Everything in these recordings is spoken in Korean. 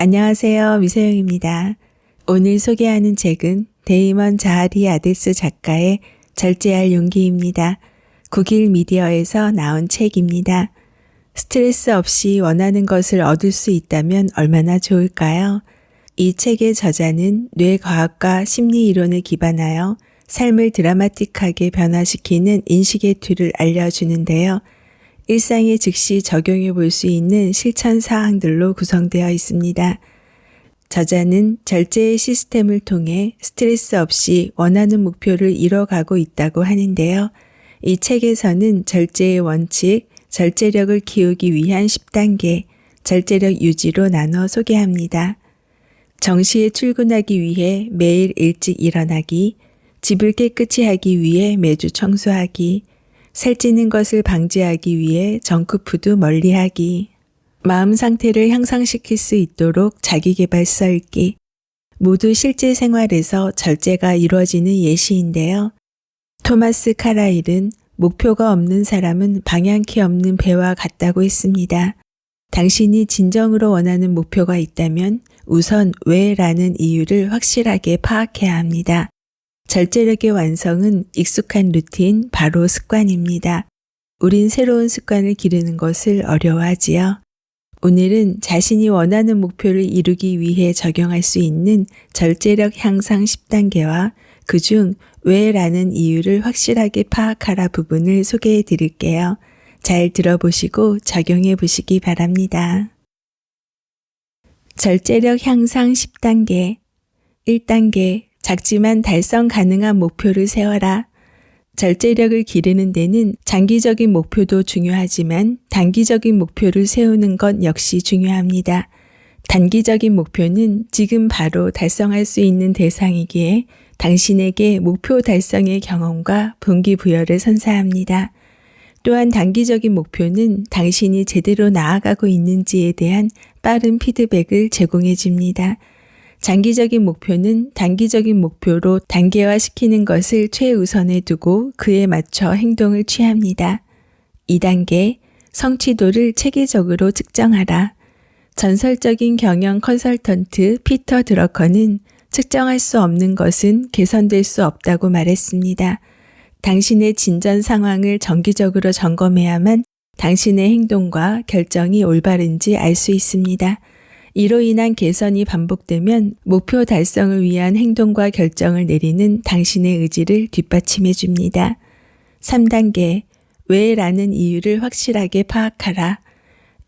안녕하세요. 미세영입니다. 오늘 소개하는 책은 데이먼 자하리 아데스 작가의 절제할 용기입니다. 국일 미디어에서 나온 책입니다. 스트레스 없이 원하는 것을 얻을 수 있다면 얼마나 좋을까요? 이 책의 저자는 뇌과학과 심리이론을 기반하여 삶을 드라마틱하게 변화시키는 인식의 툴을 알려주는데요. 일상에 즉시 적용해 볼 수 있는 실천 사항들로 구성되어 있습니다. 저자는 절제의 시스템을 통해 스트레스 없이 원하는 목표를 이뤄가고 있다고 하는데요. 이 책에서는 절제의 원칙, 절제력을 키우기 위한 10단계, 절제력 유지로 나눠 소개합니다. 정시에 출근하기 위해 매일 일찍 일어나기, 집을 깨끗이 하기 위해 매주 청소하기, 살찌는 것을 방지하기 위해 정크푸드 멀리하기, 마음 상태를 향상시킬 수 있도록 자기계발서 읽기, 모두 실제 생활에서 절제가 이루어지는 예시인데요. 토마스 카라일은 목표가 없는 사람은 방향키 없는 배와 같다고 했습니다. 당신이 진정으로 원하는 목표가 있다면 우선 왜라는 이유를 확실하게 파악해야 합니다. 절제력의 완성은 익숙한 루틴, 바로 습관입니다. 우린 새로운 습관을 기르는 것을 어려워하지요. 오늘은 자신이 원하는 목표를 이루기 위해 적용할 수 있는 절제력 향상 10단계와 그중 왜라는 이유를 확실하게 파악하라 부분을 소개해 드릴게요. 잘 들어보시고 적용해 보시기 바랍니다. 절제력 향상 10단계 1단계 작지만 달성 가능한 목표를 세워라. 절제력을 기르는 데는 장기적인 목표도 중요하지만 단기적인 목표를 세우는 것 역시 중요합니다. 단기적인 목표는 지금 바로 달성할 수 있는 대상이기에 당신에게 목표 달성의 경험과 동기부여를 선사합니다. 또한 단기적인 목표는 당신이 제대로 나아가고 있는지에 대한 빠른 피드백을 제공해 줍니다. 장기적인 목표는 단기적인 목표로 단계화시키는 것을 최우선에 두고 그에 맞춰 행동을 취합니다. 2단계, 성취도를 체계적으로 측정하라. 전설적인 경영 컨설턴트 피터 드러커는 측정할 수 없는 것은 개선될 수 없다고 말했습니다. 당신의 진전 상황을 정기적으로 점검해야만 당신의 행동과 결정이 올바른지 알 수 있습니다. 이로 인한 개선이 반복되면 목표 달성을 위한 행동과 결정을 내리는 당신의 의지를 뒷받침해 줍니다. 3단계, 왜라는 이유를 확실하게 파악하라.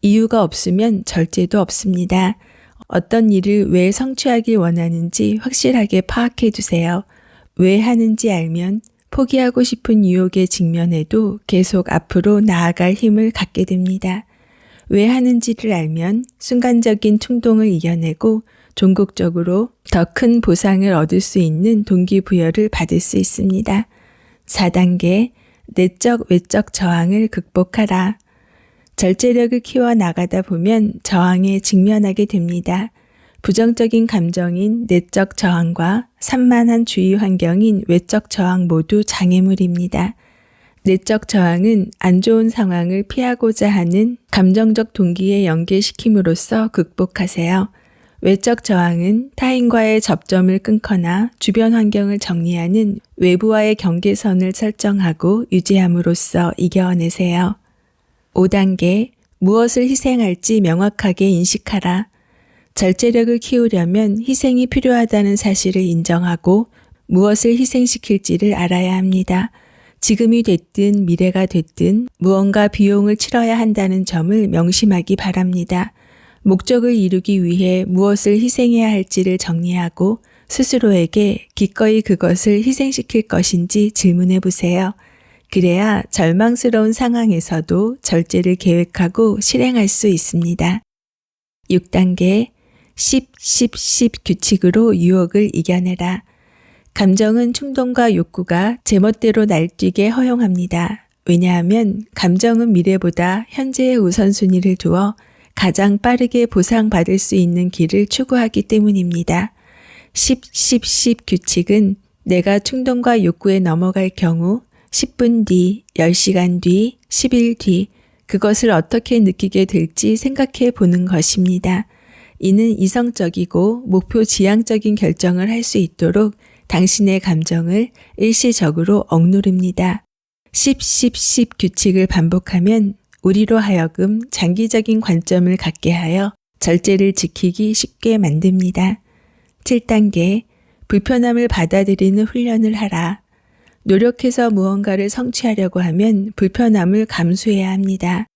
이유가 없으면 절제도 없습니다. 어떤 일을 왜 성취하길 원하는지 확실하게 파악해 두세요. 왜 하는지 알면 포기하고 싶은 유혹에 직면해도 계속 앞으로 나아갈 힘을 갖게 됩니다. 왜 하는지를 알면 순간적인 충동을 이겨내고 종국적으로 더 큰 보상을 얻을 수 있는 동기부여를 받을 수 있습니다. 4단계, 내적 외적 저항을 극복하라. 절제력을 키워나가다 보면 저항에 직면하게 됩니다. 부정적인 감정인 내적 저항과 산만한 주위 환경인 외적 저항 모두 장애물입니다. 내적 저항은 안 좋은 상황을 피하고자 하는 감정적 동기에 연계시킴으로써 극복하세요. 외적 저항은 타인과의 접점을 끊거나 주변 환경을 정리하는 외부와의 경계선을 설정하고 유지함으로써 이겨내세요. 5단계, 무엇을 희생할지 명확하게 인식하라. 절제력을 키우려면 희생이 필요하다는 사실을 인정하고 무엇을 희생시킬지를 알아야 합니다. 지금이 됐든 미래가 됐든 무언가 비용을 치러야 한다는 점을 명심하기 바랍니다. 목적을 이루기 위해 무엇을 희생해야 할지를 정리하고 스스로에게 기꺼이 그것을 희생시킬 것인지 질문해 보세요. 그래야 절망스러운 상황에서도 절제를 계획하고 실행할 수 있습니다. 6단계, 10 규칙으로 유혹을 이겨내라. 감정은 충동과 욕구가 제멋대로 날뛰게 허용합니다. 왜냐하면 감정은 미래보다 현재의 우선순위를 두어 가장 빠르게 보상받을 수 있는 길을 추구하기 때문입니다. 10 규칙은 내가 충동과 욕구에 넘어갈 경우 10분 뒤, 10시간 뒤, 10일 뒤 그것을 어떻게 느끼게 될지 생각해 보는 것입니다. 이는 이성적이고 목표 지향적인 결정을 할 수 있도록 당신의 감정을 일시적으로 억누릅니다. 10 규칙을 반복하면 우리로 하여금 장기적인 관점을 갖게 하여 절제를 지키기 쉽게 만듭니다. 7단계, 불편함을 받아들이는 훈련을 하라. 노력해서 무언가를 성취하려고 하면 불편함을 감수해야 합니다.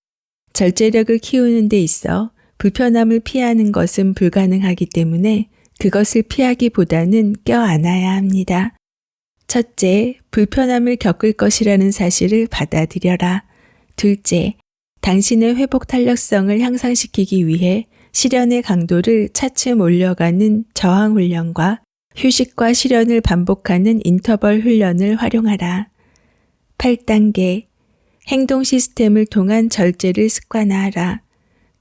절제력을 키우는 데 있어 불편함을 피하는 것은 불가능하기 때문에 그것을 피하기보다는 껴안아야 합니다. 첫째, 불편함을 겪을 것이라는 사실을 받아들여라. 둘째, 당신의 회복 탄력성을 향상시키기 위해 실현의 강도를 차츰 올려가는 저항 훈련과 휴식과 실현을 반복하는 인터벌 훈련을 활용하라. 8단계, 행동 시스템을 통한 절제를 습관화하라.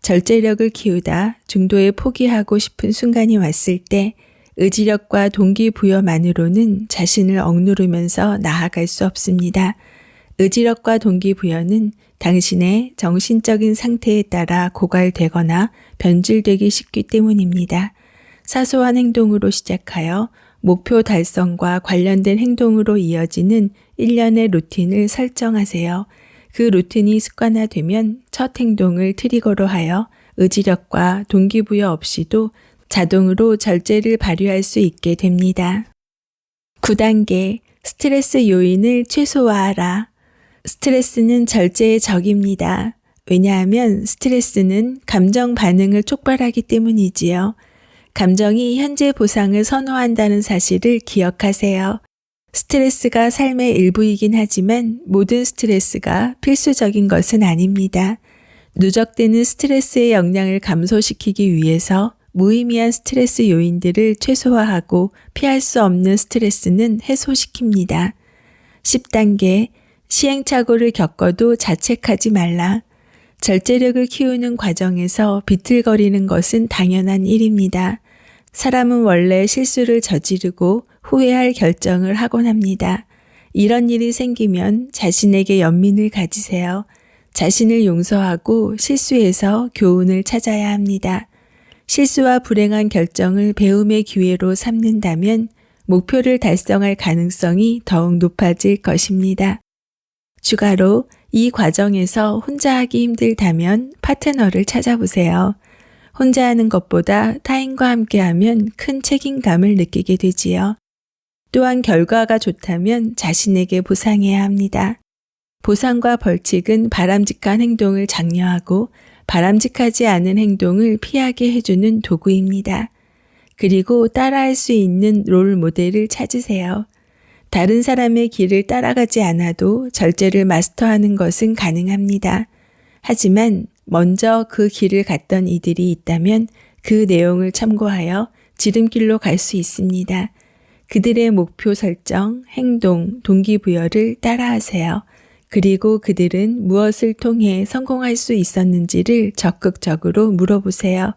절제력을 키우다 중도에 포기하고 싶은 순간이 왔을 때 의지력과 동기부여만으로는 자신을 억누르면서 나아갈 수 없습니다. 의지력과 동기부여는 당신의 정신적인 상태에 따라 고갈되거나 변질되기 쉽기 때문입니다. 사소한 행동으로 시작하여 목표 달성과 관련된 행동으로 이어지는 일련의 루틴을 설정하세요. 그 루틴이 습관화되면 첫 행동을 트리거로 하여 의지력과 동기부여 없이도 자동으로 절제를 발휘할 수 있게 됩니다. 9단계, 스트레스 요인을 최소화하라. 스트레스는 절제의 적입니다. 왜냐하면 스트레스는 감정 반응을 촉발하기 때문이지요. 감정이 현재 보상을 선호한다는 사실을 기억하세요. 스트레스가 삶의 일부이긴 하지만 모든 스트레스가 필수적인 것은 아닙니다. 누적되는 스트레스의 영향을 감소시키기 위해서 무의미한 스트레스 요인들을 최소화하고 피할 수 없는 스트레스는 해소시킵니다. 10단계, 시행착오를 겪어도 자책하지 말라. 절제력을 키우는 과정에서 비틀거리는 것은 당연한 일입니다. 사람은 원래 실수를 저지르고 후회할 결정을 하곤 합니다. 이런 일이 생기면 자신에게 연민을 가지세요. 자신을 용서하고 실수에서 교훈을 찾아야 합니다. 실수와 불행한 결정을 배움의 기회로 삼는다면 목표를 달성할 가능성이 더욱 높아질 것입니다. 추가로 이 과정에서 혼자 하기 힘들다면 파트너를 찾아보세요. 혼자 하는 것보다 타인과 함께하면 큰 책임감을 느끼게 되지요. 또한 결과가 좋다면 자신에게 보상해야 합니다. 보상과 벌칙은 바람직한 행동을 장려하고 바람직하지 않은 행동을 피하게 해주는 도구입니다. 그리고 따라할 수 있는 롤 모델을 찾으세요. 다른 사람의 길을 따라가지 않아도 절제를 마스터하는 것은 가능합니다. 하지만 먼저 그 길을 갔던 이들이 있다면 그 내용을 참고하여 지름길로 갈 수 있습니다. 그들의 목표 설정, 행동, 동기부여를 따라하세요. 그리고 그들은 무엇을 통해 성공할 수 있었는지를 적극적으로 물어보세요.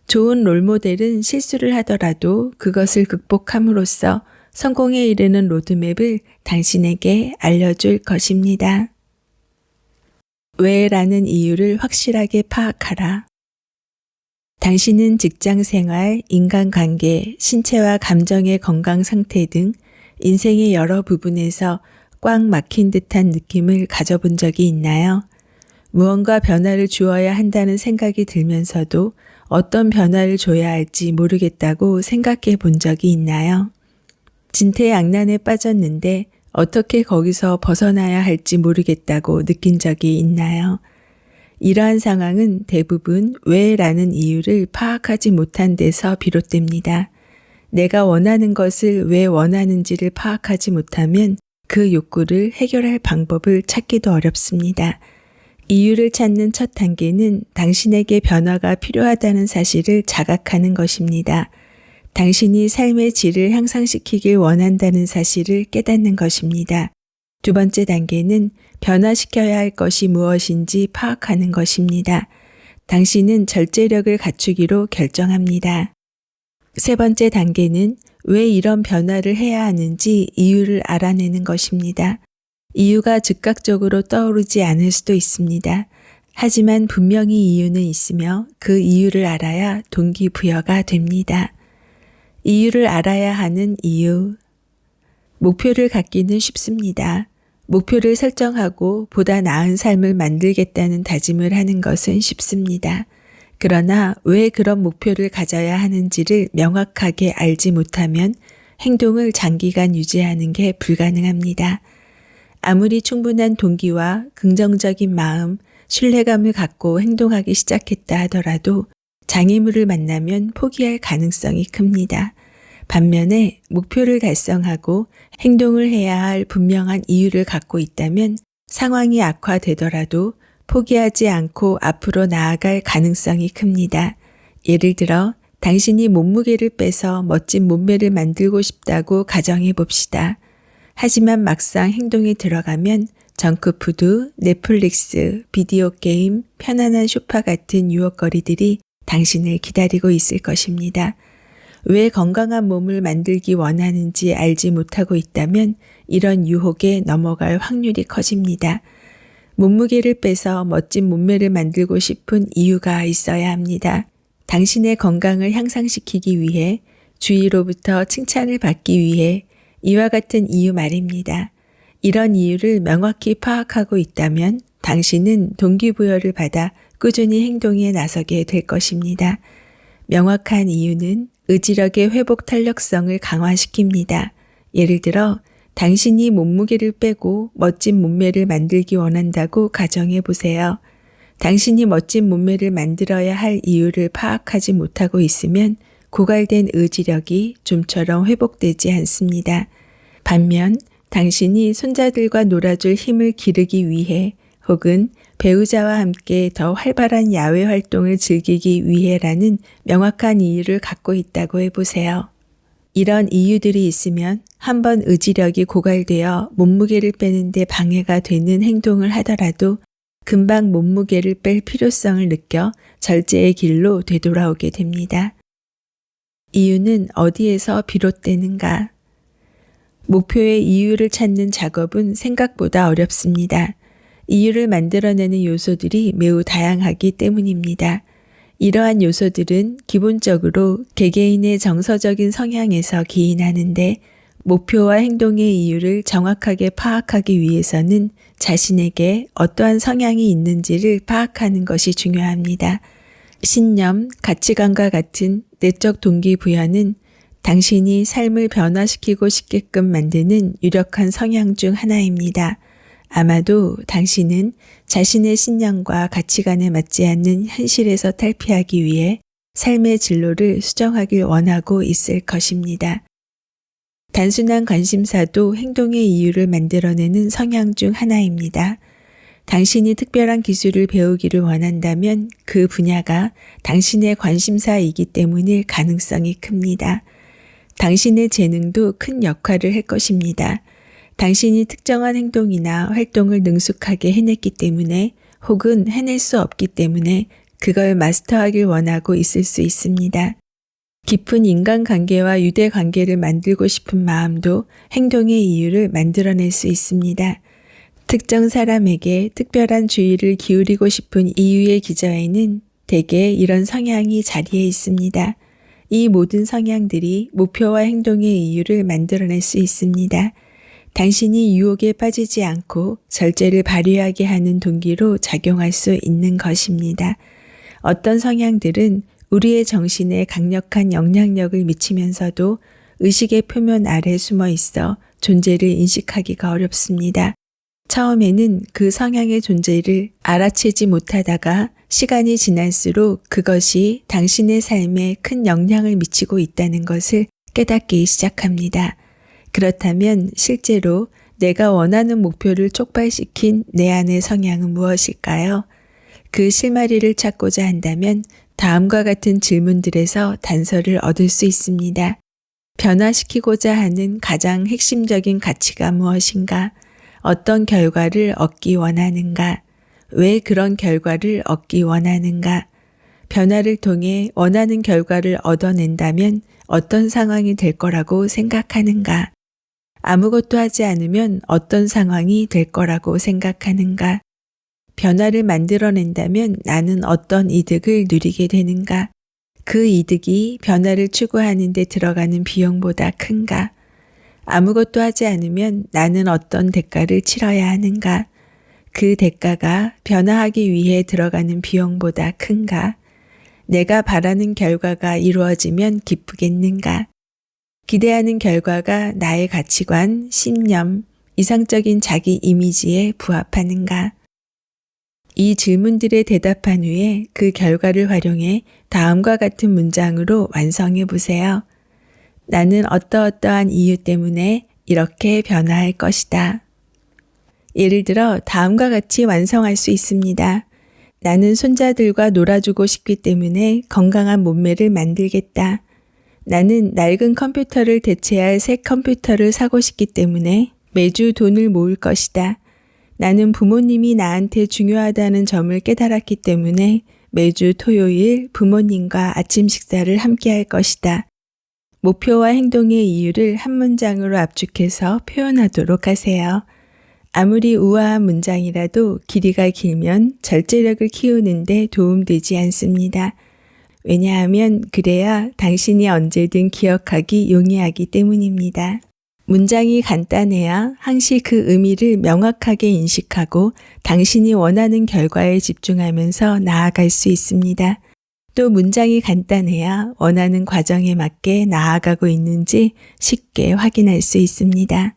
좋은 롤모델은 실수를 하더라도 그것을 극복함으로써 성공에 이르는 로드맵을 당신에게 알려줄 것입니다. 왜라는 이유를 확실하게 파악하라. 당신은 직장 생활, 인간관계, 신체와 감정의 건강 상태 등 인생의 여러 부분에서 꽉 막힌 듯한 느낌을 가져본 적이 있나요? 무언가 변화를 주어야 한다는 생각이 들면서도 어떤 변화를 줘야 할지 모르겠다고 생각해 본 적이 있나요? 진퇴양난에 빠졌는데 어떻게 거기서 벗어나야 할지 모르겠다고 느낀 적이 있나요? 이러한 상황은 대부분 왜라는 이유를 파악하지 못한 데서 비롯됩니다. 내가 원하는 것을 왜 원하는지를 파악하지 못하면 그 욕구를 해결할 방법을 찾기도 어렵습니다. 이유를 찾는 첫 단계는 당신에게 변화가 필요하다는 사실을 자각하는 것입니다. 당신이 삶의 질을 향상시키길 원한다는 사실을 깨닫는 것입니다. 두 번째 단계는 변화시켜야 할 것이 무엇인지 파악하는 것입니다. 당신은 절제력을 갖추기로 결정합니다. 세 번째 단계는 왜 이런 변화를 해야 하는지 이유를 알아내는 것입니다. 이유가 즉각적으로 떠오르지 않을 수도 있습니다. 하지만 분명히 이유는 있으며 그 이유를 알아야 동기부여가 됩니다. 이유를 알아야 하는 이유. 목표를 갖기는 쉽습니다. 목표를 설정하고 보다 나은 삶을 만들겠다는 다짐을 하는 것은 쉽습니다. 그러나 왜 그런 목표를 가져야 하는지를 명확하게 알지 못하면 행동을 장기간 유지하는 게 불가능합니다. 아무리 충분한 동기와 긍정적인 마음, 신뢰감을 갖고 행동하기 시작했다 하더라도 장애물을 만나면 포기할 가능성이 큽니다. 반면에 목표를 달성하고 행동을 해야 할 분명한 이유를 갖고 있다면 상황이 악화되더라도 포기하지 않고 앞으로 나아갈 가능성이 큽니다. 예를 들어 당신이 몸무게를 빼서 멋진 몸매를 만들고 싶다고 가정해 봅시다. 하지만 막상 행동에 들어가면 정크푸드, 넷플릭스, 비디오 게임, 편안한 소파 같은 유혹거리들이 당신을 기다리고 있을 것입니다. 왜 건강한 몸을 만들기 원하는지 알지 못하고 있다면 이런 유혹에 넘어갈 확률이 커집니다. 몸무게를 빼서 멋진 몸매를 만들고 싶은 이유가 있어야 합니다. 당신의 건강을 향상시키기 위해, 주위로부터 칭찬을 받기 위해, 이와 같은 이유 말입니다. 이런 이유를 명확히 파악하고 있다면 당신은 동기부여를 받아 꾸준히 행동에 나서게 될 것입니다. 명확한 이유는 의지력의 회복 탄력성을 강화시킵니다. 예를 들어 당신이 몸무게를 빼고 멋진 몸매를 만들기 원한다고 가정해 보세요. 당신이 멋진 몸매를 만들어야 할 이유를 파악하지 못하고 있으면 고갈된 의지력이 좀처럼 회복되지 않습니다. 반면 당신이 손자들과 놀아줄 힘을 기르기 위해 혹은 배우자와 함께 더 활발한 야외 활동을 즐기기 위해라는 명확한 이유를 갖고 있다고 해보세요. 이런 이유들이 있으면 한번 의지력이 고갈되어 몸무게를 빼는데 방해가 되는 행동을 하더라도 금방 몸무게를 뺄 필요성을 느껴 절제의 길로 되돌아오게 됩니다. 이유는 어디에서 비롯되는가? 목표의 이유를 찾는 작업은 생각보다 어렵습니다. 이유를 만들어내는 요소들이 매우 다양하기 때문입니다. 이러한 요소들은 기본적으로 개개인의 정서적인 성향에서 기인하는데 목표와 행동의 이유를 정확하게 파악하기 위해서는 자신에게 어떠한 성향이 있는지를 파악하는 것이 중요합니다. 신념, 가치관과 같은 내적 동기부여는 당신이 삶을 변화시키고 싶게끔 만드는 유력한 성향 중 하나입니다. 아마도 당신은 자신의 신념과 가치관에 맞지 않는 현실에서 탈피하기 위해 삶의 진로를 수정하길 원하고 있을 것입니다. 단순한 관심사도 행동의 이유를 만들어내는 성향 중 하나입니다. 당신이 특별한 기술을 배우기를 원한다면 그 분야가 당신의 관심사이기 때문일 가능성이 큽니다. 당신의 재능도 큰 역할을 할 것입니다. 당신이 특정한 행동이나 활동을 능숙하게 해냈기 때문에 혹은 해낼 수 없기 때문에 그걸 마스터하길 원하고 있을 수 있습니다. 깊은 인간관계와 유대관계를 만들고 싶은 마음도 행동의 이유를 만들어낼 수 있습니다. 특정 사람에게 특별한 주의를 기울이고 싶은 이유의 기저에는 대개 이런 성향이 자리해 있습니다. 이 모든 성향들이 목표와 행동의 이유를 만들어낼 수 있습니다. 당신이 유혹에 빠지지 않고 절제를 발휘하게 하는 동기로 작용할 수 있는 것입니다. 어떤 성향들은 우리의 정신에 강력한 영향력을 미치면서도 의식의 표면 아래 숨어 있어 존재를 인식하기가 어렵습니다. 처음에는 그 성향의 존재를 알아채지 못하다가 시간이 지날수록 그것이 당신의 삶에 큰 영향을 미치고 있다는 것을 깨닫기 시작합니다. 그렇다면 실제로 내가 원하는 목표를 촉발시킨 내 안의 성향은 무엇일까요? 그 실마리를 찾고자 한다면 다음과 같은 질문들에서 단서를 얻을 수 있습니다. 변화시키고자 하는 가장 핵심적인 가치가 무엇인가? 어떤 결과를 얻기 원하는가? 왜 그런 결과를 얻기 원하는가? 변화를 통해 원하는 결과를 얻어낸다면 어떤 상황이 될 거라고 생각하는가? 아무것도 하지 않으면 어떤 상황이 될 거라고 생각하는가? 변화를 만들어낸다면 나는 어떤 이득을 누리게 되는가? 그 이득이 변화를 추구하는 데 들어가는 비용보다 큰가? 아무것도 하지 않으면 나는 어떤 대가를 치러야 하는가? 그 대가가 변화하기 위해 들어가는 비용보다 큰가? 내가 바라는 결과가 이루어지면 기쁘겠는가? 기대하는 결과가 나의 가치관, 신념, 이상적인 자기 이미지에 부합하는가? 이 질문들에 대답한 후에 그 결과를 활용해 다음과 같은 문장으로 완성해 보세요. 나는 어떠어떠한 이유 때문에 이렇게 변화할 것이다. 예를 들어 다음과 같이 완성할 수 있습니다. 나는 손자들과 놀아주고 싶기 때문에 건강한 몸매를 만들겠다. 나는 낡은 컴퓨터를 대체할 새 컴퓨터를 사고 싶기 때문에 매주 돈을 모을 것이다. 나는 부모님이 나한테 중요하다는 점을 깨달았기 때문에 매주 토요일 부모님과 아침 식사를 함께 할 것이다. 목표와 행동의 이유를 한 문장으로 압축해서 표현하도록 하세요. 아무리 우아한 문장이라도 길이가 길면 절제력을 키우는데 도움되지 않습니다. 왜냐하면 그래야 당신이 언제든 기억하기 용이하기 때문입니다. 문장이 간단해야 항시 그 의미를 명확하게 인식하고 당신이 원하는 결과에 집중하면서 나아갈 수 있습니다. 또 문장이 간단해야 원하는 과정에 맞게 나아가고 있는지 쉽게 확인할 수 있습니다.